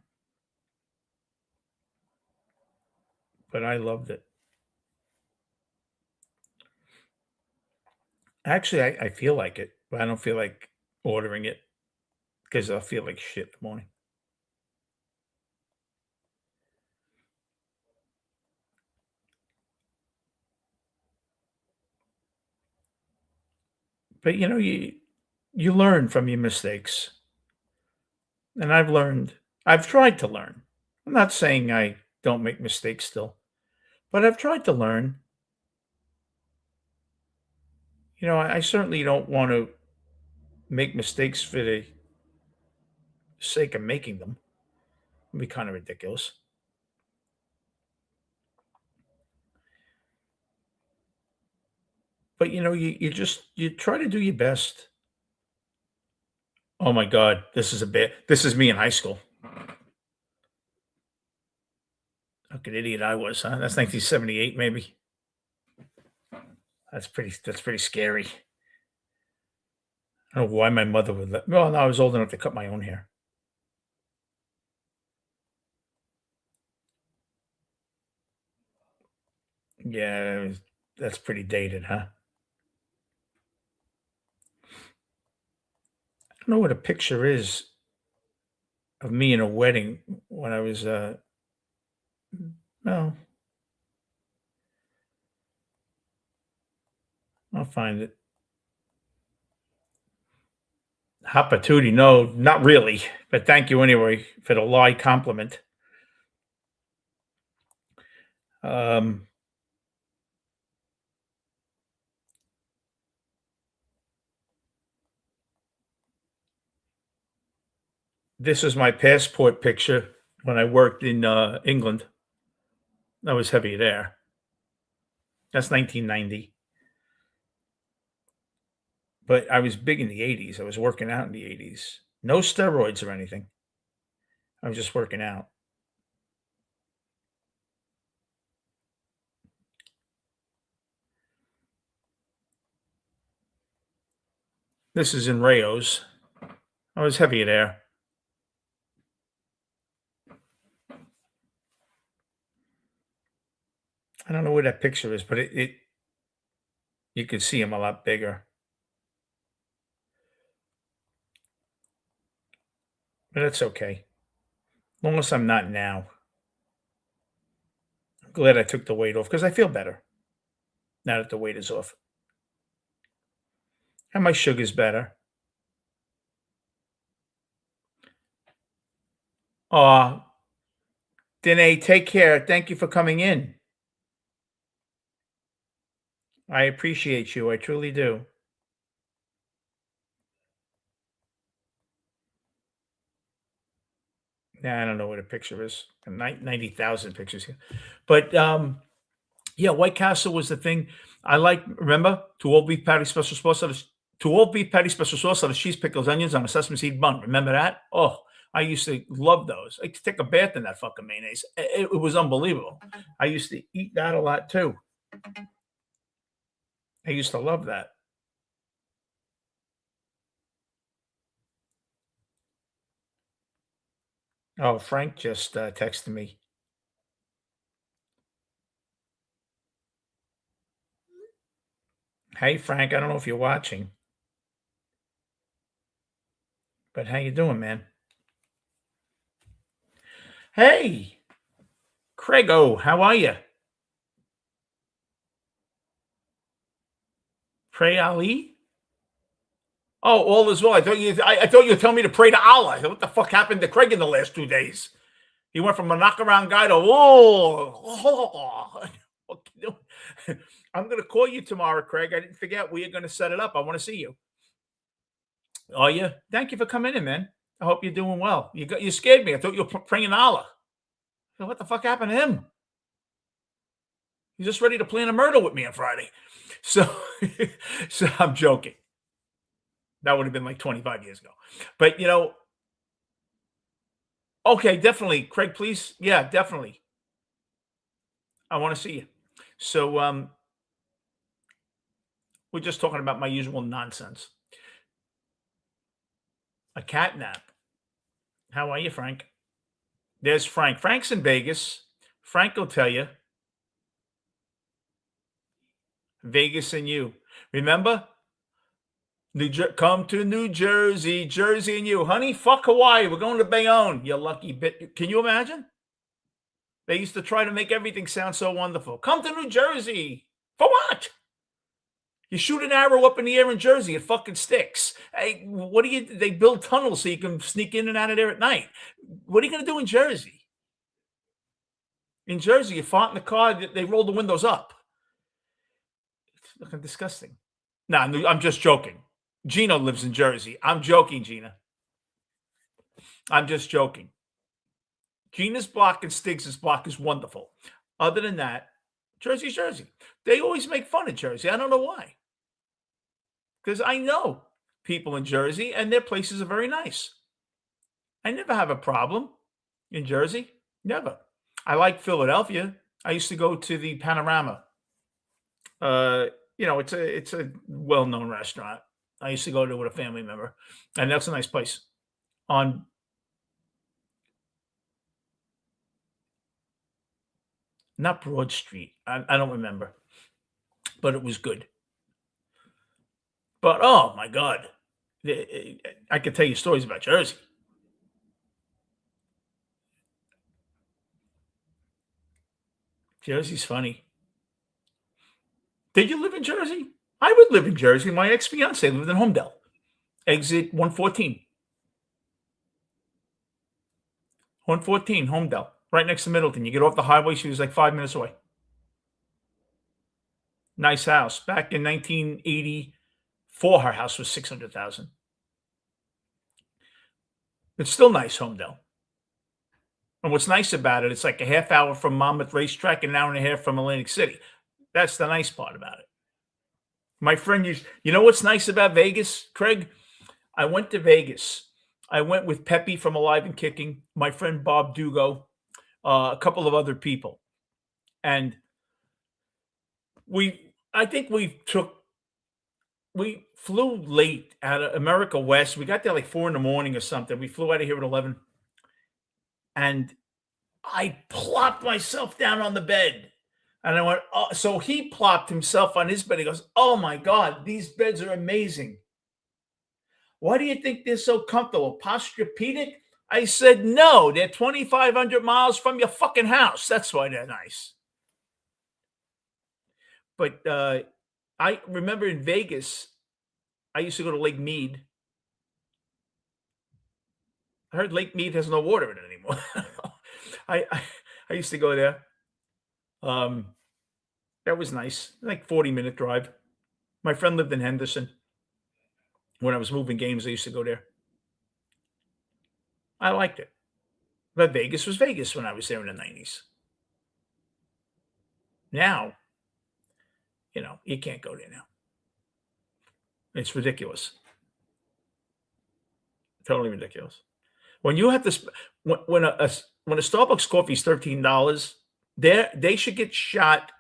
Speaker 1: but I loved it. Actually, I feel like it, but I don't feel like ordering it because I'll feel like shit in the morning. But you learn from your mistakes. And I've tried to learn. I'm not saying I don't make mistakes still, but I've tried to learn. I certainly don't want to make mistakes for the sake of making them. It'd be kind of ridiculous. But you try to do your best. Oh my God, this is me in high school. Look an idiot I was, huh? That's 1978, maybe. That's pretty scary. I don't know why my mother would let. Well, no, I was old enough to cut my own hair. Yeah, that's pretty dated, huh? I don't know what a picture is of me in a wedding when I was well, I'll find it. Hapatootie, no, not really. But thank you anyway for the lie compliment. Um, this is my passport picture when I worked in England. I was heavy there. That's 1990. But I was big in the 80s. I was working out in the 80s. No steroids or anything. I was just working out. This is in Rayos. I was heavy there. I don't know where that picture is, but it you could see him a lot bigger. But that's okay. Long as I'm not now. I'm glad I took the weight off because I feel better now that the weight is off. And my sugar's better. Aw, Danae, take care. Thank you for coming in. I appreciate you. I truly do. Nah, I don't know what a picture is. 90,000 pictures here. But yeah, White Castle was the thing. I like, remember, two all beef patty special sauce, two all beef patty special sauce out of cheese, pickles, onions on a sesame seed bun. Remember that? Oh, I used to love those. I could take a bath in that fucking mayonnaise. It was unbelievable. I used to eat that a lot too. I used to love that. Oh, Frank just texted me. Hey, Frank, I don't know if you're watching, but how you doing, man? Hey, Craigo, how are you? Pray Ali? Oh, all is well. I thought you were telling me to pray to Allah. What the fuck happened to Craig in the last 2 days? He went from a knockaround guy to I'm gonna call you tomorrow, Craig. I didn't forget we are gonna set it up. I want to see you. Oh yeah. Thank you for coming in, man. I hope you're doing well. You scared me. I thought you were praying to Allah. So what the fuck happened to him? He's just ready to plan a murder with me on Friday. So, so I'm joking. That would have been like 25 years ago. But, okay, definitely. Craig, please. Yeah, definitely. I want to see you. So, we're just talking about my usual nonsense. A cat nap. How are you, Frank? There's Frank. Frank's in Vegas. Frank will tell you. Vegas and you. Remember? Come to New Jersey, Jersey and you. Honey, fuck Hawaii. We're going to Bayonne. You lucky bit. Can you imagine? They used to try to make everything sound so wonderful. Come to New Jersey. For what? You shoot an arrow up in the air in Jersey, it fucking sticks. Hey, what do you? They build tunnels so you can sneak in and out of there at night. What are you going to do in Jersey? In Jersey, you fought in the car, they roll the windows up. It's fucking disgusting. No, I'm just joking. Gina lives in Jersey. I'm joking, Gina. I'm just joking. Gina's block and Stiggs' block is wonderful. Other than that, Jersey's Jersey. They always make fun of Jersey. I don't know why. Because I know people in Jersey and their places are very nice. I never have a problem in Jersey. Never. I like Philadelphia. I used to go to the Panorama. It's a well-known restaurant. I used to go to it with a family member, and that's a nice place. On not Broad Street. I don't remember, but it was good. But oh my God, I could tell you stories about Jersey. Jersey's funny. Did you live in Jersey? I would live in Jersey. My ex-fiance lived in Homedale, exit 114. 114, Homedale, right next to Middleton. You get off the highway, she was like 5 minutes away. Nice house. Back in 1984, her house was $600,000. It's still nice, Homedale. And what's nice about it, it's like a half hour from Monmouth Racetrack and an hour and a half from Atlantic City. That's the nice part about it. My friend you know what's nice about Vegas, Craig? I went to Vegas. I went with Peppy from Alive and Kicking, my friend Bob Dugo, a couple of other people. And I think we flew late out of America West. We got there like 4 a.m. or something. We flew out of here at 11. And I plopped myself down on the bed. And I went, oh, so he plopped himself on his bed. He goes, oh my God, these beds are amazing. Why do you think they're so comfortable? Posturepedic? I said, no, they're 2,500 miles from your fucking house. That's why they're nice. But I remember in Vegas, I used to go to Lake Mead. I heard Lake Mead has no water in it anymore. I used to go there. That was nice. Like 40-minute drive. My friend lived in Henderson. When I was moving games, I used to go there. I liked it. But Vegas was Vegas when I was there in the 90s. Now, you can't go there now. It's ridiculous. Totally ridiculous. When you have to, when a Starbucks coffee is $13, they should get shot.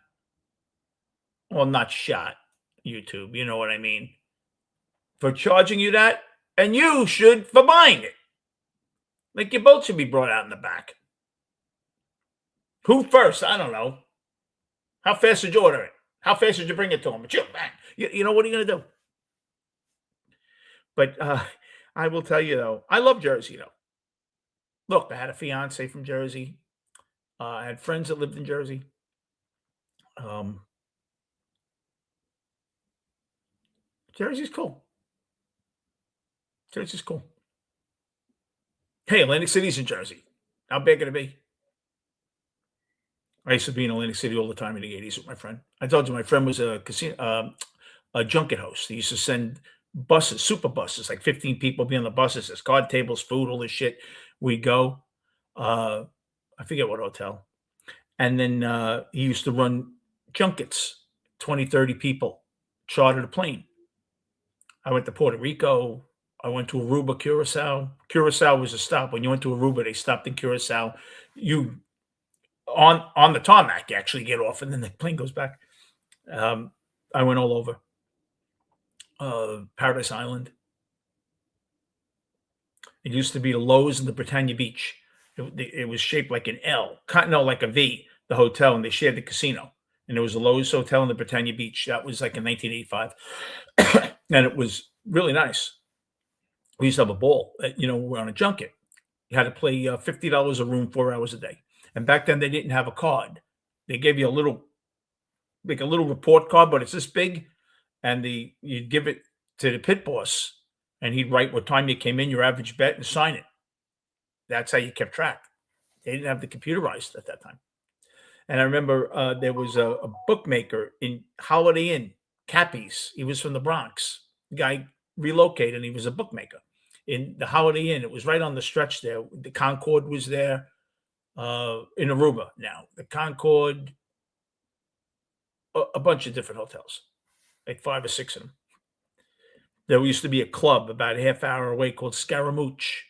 Speaker 1: Well, not shot, YouTube. You know what I mean? For charging you that, and you should for buying it. Like, you both should be brought out in the back. Who first? I don't know. How fast did you order it? How fast did you bring it to them? You know, what are you going to do? But I will tell you, though, I love Jersey, though. Look, I had a fiance from Jersey. I had friends that lived in Jersey. Jersey's cool. Jersey's cool. Hey, Atlantic City's in Jersey. How big could it be? I used to be in Atlantic City all the time in the 80s with my friend. I told you my friend was a casino, a junket host. He used to send buses, super buses, like 15 people be on the buses. There's card tables, food, all this shit. We'd go. I forget what hotel. And then he used to run junkets, 20, 30 people, chartered a plane. I went to Puerto Rico. I went to Aruba, Curacao. Curacao was a stop. When you went to Aruba, they stopped in Curacao. You on the tarmac, you actually get off, and then the plane goes back. Um, I went all over. Paradise Island. It used to be the Lowe's and the Britannia Beach. It was shaped like an L, no, like a V, the hotel, and they shared the casino. And there was a Lowe's hotel in the Britannia Beach. That was like in 1985. And it was really nice. We used to have a ball. We're on a junket. You had to play $50 a room, 4 hours a day. And back then they didn't have a card. They gave you like a little report card, but it's this big. And you'd give it to the pit boss, and he'd write what time you came in, your average bet, and sign it. That's how you kept track. They didn't have the computerized at that time. And I remember there was a bookmaker in Holiday Inn, Cappy's. He was from the Bronx. The guy relocated, and he was a bookmaker in the Holiday Inn. It was right on the stretch there. The Concord was there in Aruba now. The Concord, a bunch of different hotels, like 5 or 6 of them. There used to be a club about a half hour away called Scaramouche.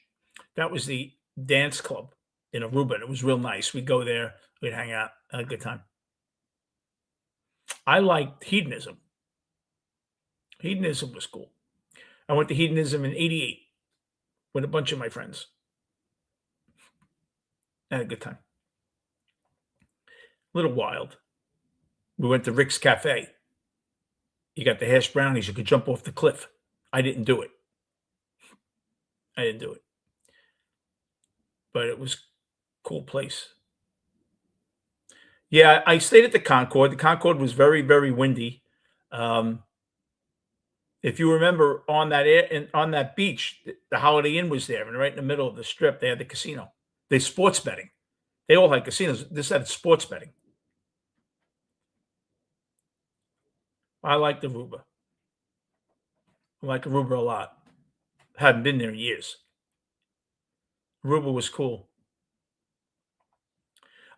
Speaker 1: That was the dance club in Aruba. And it was real nice. We'd go there. We'd hang out. Had a good time. I liked hedonism. Hedonism was cool. I went to hedonism in 88 with a bunch of my friends. Had a good time. A little wild. We went to Rick's Cafe. You got the hash brownies. You could jump off the cliff. I didn't do it. But it was a cool place. Yeah, I stayed at the Concord. The Concord was very, very windy. If you remember on that beach, the Holiday Inn was there, and right in the middle of the strip, they had the casino. They sports betting. They all had casinos. This had sports betting. I liked Aruba. I like Aruba a lot. Hadn't been there in years. Aruba was cool.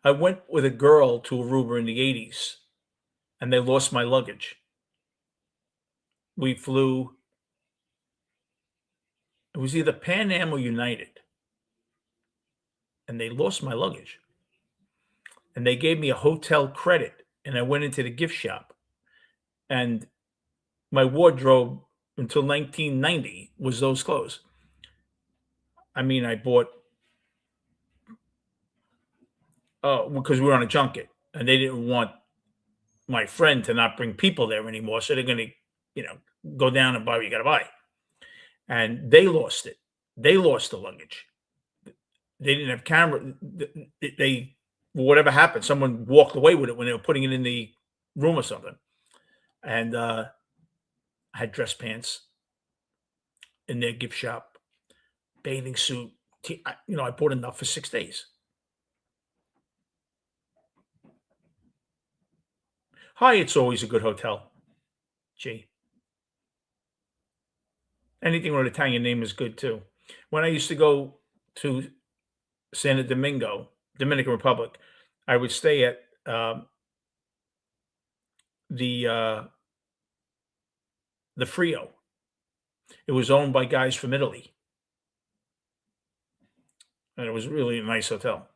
Speaker 1: I went with a girl to Aruba in the 80s, and they lost my luggage. We flew. It was either Pan Am or United, and they lost my luggage. And they gave me a hotel credit, and I went into the gift shop, and my wardrobe until 1990 was those clothes. I mean, I bought because we were on a junket, and they didn't want my friend to not bring people there anymore, so they're going to, go down and buy what you got to buy. And they lost it. They lost the luggage. They didn't have camera. Whatever happened, someone walked away with it when they were putting it in the room or something. And I had dress pants in their gift shop, bathing suit. I bought enough for 6 days. Hyatt's always a good hotel. Gee. Anything with an Italian name is good too. When I used to go to Santo Domingo, Dominican Republic, I would stay at the Frio. It was owned by guys from Italy, and it was really a nice hotel.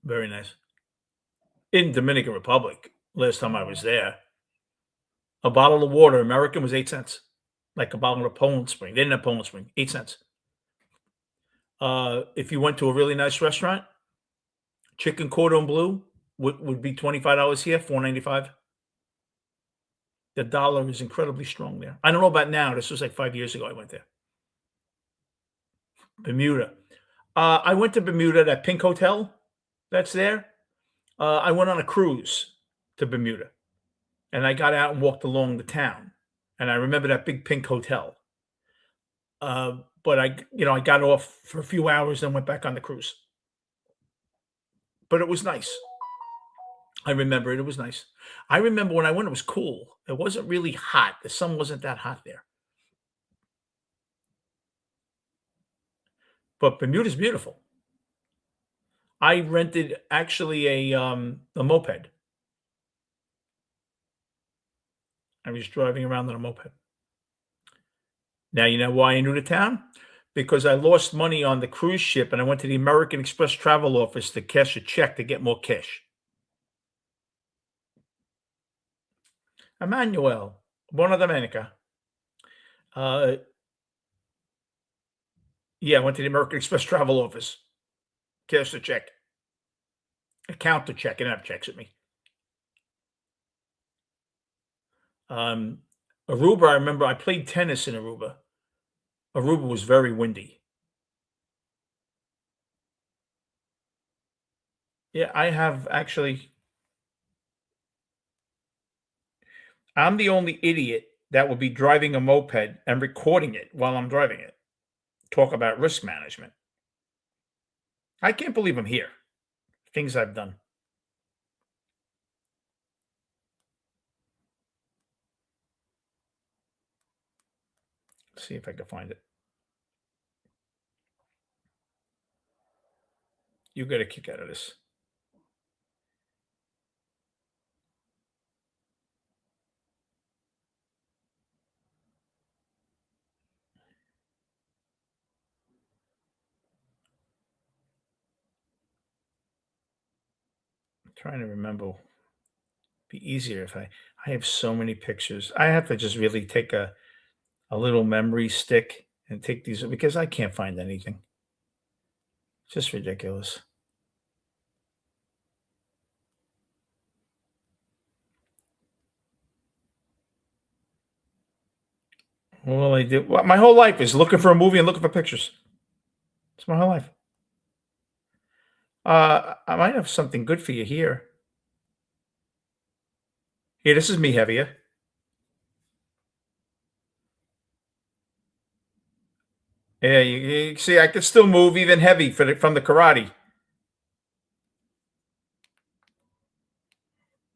Speaker 1: Very nice. In Dominican Republic, last time I was there, a bottle of water, American, was 8 cents. Like a bottle of Poland Spring. They didn't have Poland Spring, 8 cents. If you went to a really nice restaurant, chicken cordon bleu would be $25 here, $4.95. The dollar is incredibly strong there. I don't know about now. This was like 5 years ago I went there. Bermuda. I went to Bermuda, that Pink Hotel that's there. I went on a cruise to Bermuda, and I got out and walked along the town, and I remember that big Pink Hotel. But I got off for a few hours and went back on the cruise. But it was nice. I remember it. It was nice. I remember when I went, it was cool. It wasn't really hot. The sun wasn't that hot there. But Bermuda's beautiful. I rented actually a moped. I was driving around on a moped. Now you know why I knew the town? Because I lost money on the cruise ship and I went to the American Express travel office to cash a check to get more cash. Emmanuel, Buona Domenica. Uh, yeah, I went to the American Express travel office, cashed a check, account the check, and have checks at me. Um, Aruba, I remember I played tennis in Aruba. Aruba was very windy. Yeah, I have actually. I'm the only idiot that will be driving a moped and recording it while I'm driving it. Talk about risk management. I can't believe I'm here. Things I've done. Let's see if I can find it. You get a kick out of this. I'm trying to remember. Be easier if I have so many pictures. I have to just really take a little memory stick and take these because I can't find anything. It's just ridiculous. Well, I did. Well, my whole life is looking for a movie and looking for pictures. It's my whole life. I might have something good for you here. Here, this is me heavier. Yeah, you see, I could still move even heavy from the karate.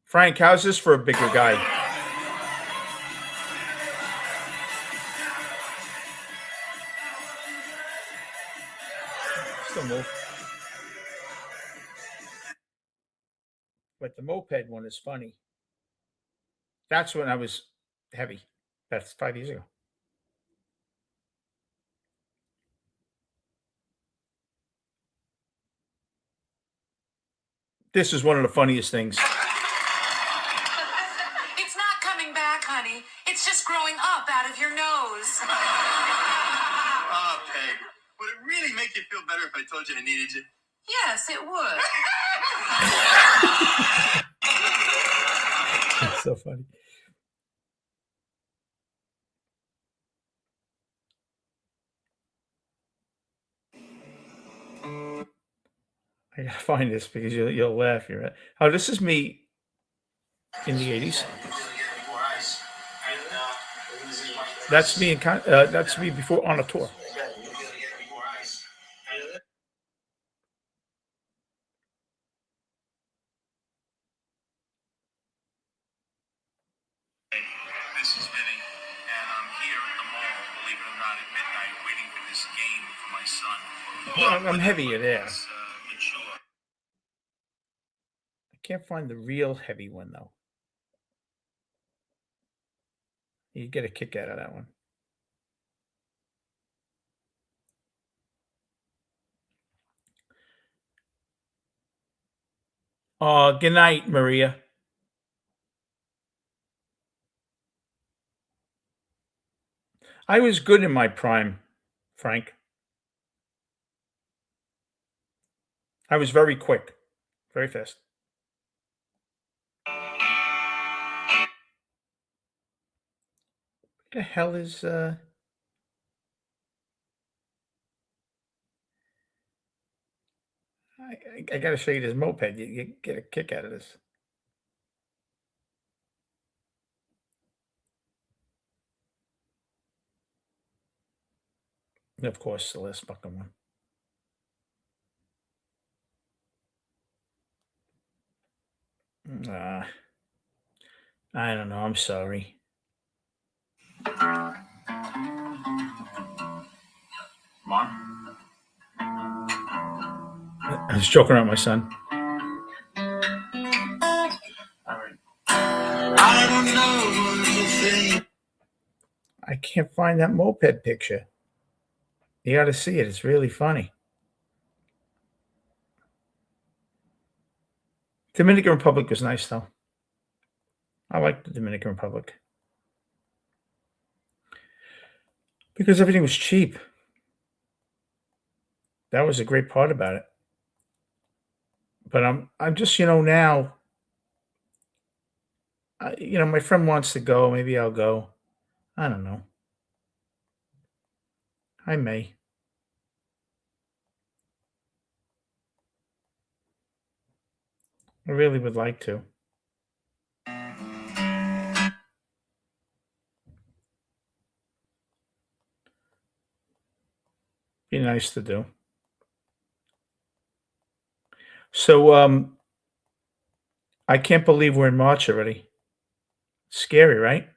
Speaker 1: Frank, how's this for a bigger guy? Still move. But the moped one is funny. That's when I was heavy. That's 5 years ago. This is one of the funniest things.
Speaker 2: It's not coming back, honey. It's just growing up out of your nose.
Speaker 3: Oh, Peg. Would it really make you feel better if I told you I needed you?
Speaker 2: Yes, it would.
Speaker 1: It's so funny. I gotta find this because you'll laugh. You're right. Oh, this is me in the '80s. That's me that's me before on a tour.
Speaker 3: This is Vinny, and I'm here at the mall, believe it or not, at midnight, waiting for this game for my son.
Speaker 1: Well, I'm heavier there.
Speaker 3: It's, mature.
Speaker 1: I can't find the real heavy one though. You get a kick out of that one. Good night, Maria. I was good in my prime, Frank. I was very quick, very fast. What the hell is I gotta show you this moped. You get a kick out of this. And of course, the last fucking one. Uh, I don't know. I'm sorry.
Speaker 3: Mom?
Speaker 1: Just joking around, my son.
Speaker 4: I don't know what to think.
Speaker 1: I can't find that moped picture. You got to see it. It's really funny. Dominican Republic was nice, though. I like the Dominican Republic because everything was cheap. That was a great part about it. But I'm just now. My friend wants to go. Maybe I'll go. I don't know. I may. I really would like to. Be nice to do. So I can't believe we're in March already. Scary, right?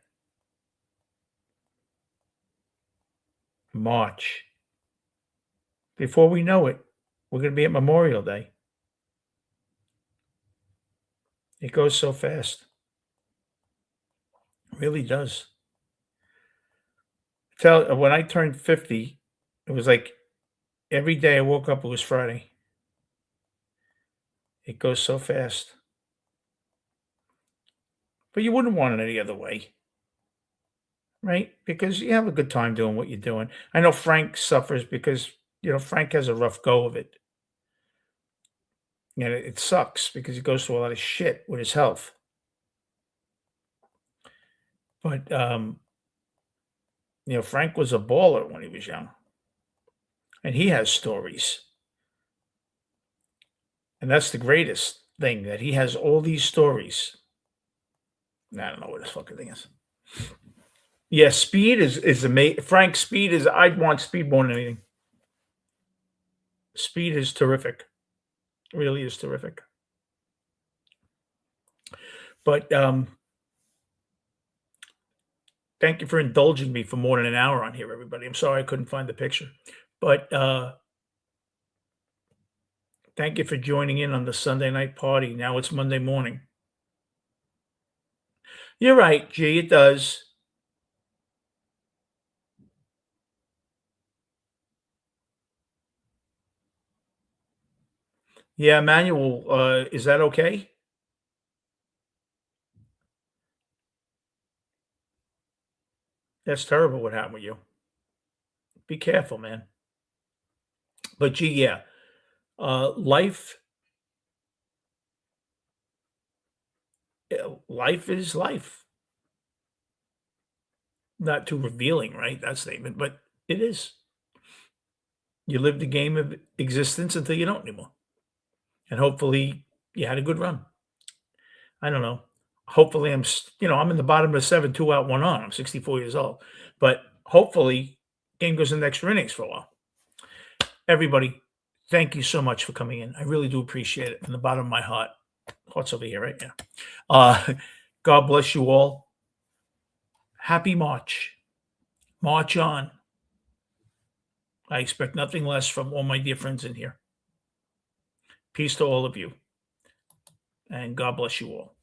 Speaker 1: March. Before we know it, we're going to be at Memorial Day. It goes so fast. It really does. When I turned 50, it was like every day I woke up, it was Friday. It goes so fast. But you wouldn't want it any other way, right? Because you have a good time doing what you're doing. I know Frank suffers because, Frank has a rough go of it. And it sucks because he goes through a lot of shit with his health. But, Frank was a baller when he was young. And he has stories. And that's the greatest thing, that he has all these stories. I don't know what this fucking thing is. Yeah, Speed is amazing. Frank, Speed is, I'd want Speed more than anything. Speed is terrific. Really is terrific. But thank you for indulging me for more than an hour on here, everybody. I'm sorry I couldn't find the picture. But thank you for joining in on the Sunday night party. Now it's Monday morning. You're right, G, it does. Yeah, Manuel, is that okay? That's terrible what happened with you. Be careful, man. But G, yeah. Life is life. Not too revealing, right? That statement, but it is. You live the game of existence until you don't anymore. And hopefully you had a good run. I don't know. Hopefully I'm in the bottom of 7, 2 out, 1 on. I'm 64 years old. But hopefully game goes in extra innings for a while. Everybody, thank you so much for coming in. I really do appreciate it from the bottom of my heart. Heart's over here, right? Yeah. God bless you all. Happy March. March on. I expect nothing less from all my dear friends in here. Peace to all of you. And God bless you all.